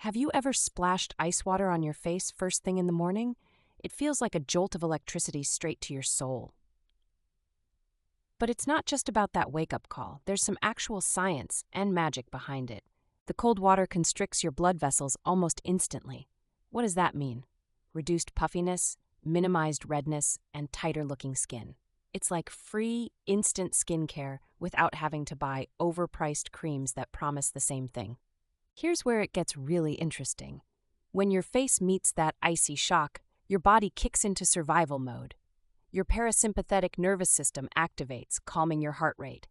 Have you ever splashed ice water on your face first thing in the morning? It feels like a jolt of electricity straight to your soul. But it's not just about that wake-up call. There's some actual science and magic behind it. The cold water constricts your blood vessels almost instantly. What does that mean? Reduced puffiness, minimized redness, and tighter-looking skin. It's like free, instant skincare without having to buy overpriced creams that promise the same thing. Here's where it gets really interesting. When your face meets that icy shock, your body kicks into survival mode. Your parasympathetic nervous system activates, calming your heart rate.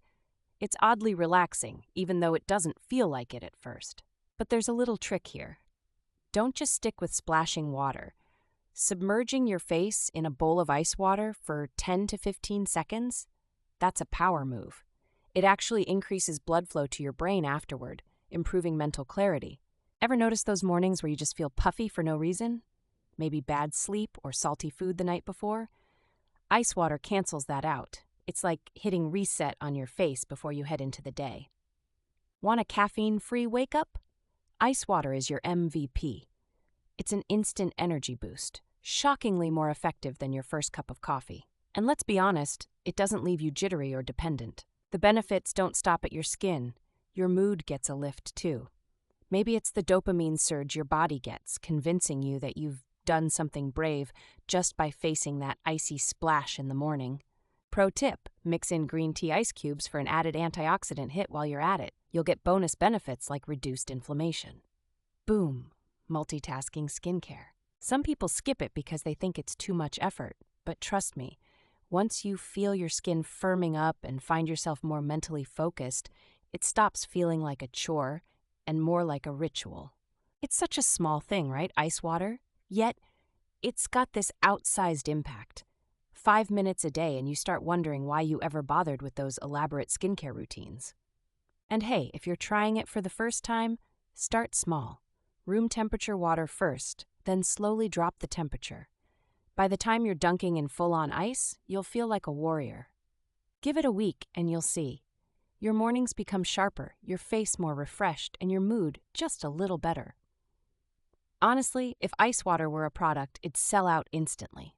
It's oddly relaxing, even though it doesn't feel like it at first. But there's a little trick here. Don't just stick with splashing water. Submerging your face in a bowl of ice water for 10 to 15 seconds, that's a power move. It actually increases blood flow to your brain afterward, improving mental clarity. Ever notice those mornings where you just feel puffy for no reason? Maybe bad sleep or salty food the night before? Ice water cancels that out. It's like hitting reset on your face before you head into the day. Want a caffeine-free wake-up? Ice water is your MVP. It's an instant energy boost, shockingly more effective than your first cup of coffee. And let's be honest, it doesn't leave you jittery or dependent. The benefits don't stop at your skin. Your mood gets a lift too. Maybe it's the dopamine surge your body gets, convincing you that you've done something brave just by facing that icy splash in the morning. Pro tip, mix in green tea ice cubes for an added antioxidant hit while you're at it. You'll get bonus benefits like reduced inflammation. Boom, multitasking skincare. Some people skip it because they think it's too much effort, but trust me, once you feel your skin firming up and find yourself more mentally focused, it stops feeling like a chore and more like a ritual. It's such a small thing, right? Ice water? Yet, it's got this outsized impact. 5 minutes a day and you start wondering why you ever bothered with those elaborate skincare routines. And hey, if you're trying it for the first time, start small. Room temperature water first, then slowly drop the temperature. By the time you're dunking in full-on ice, you'll feel like a warrior. Give it a week and you'll see. Your mornings become sharper, your face more refreshed, and your mood just a little better. Honestly, if ice water were a product, it'd sell out instantly.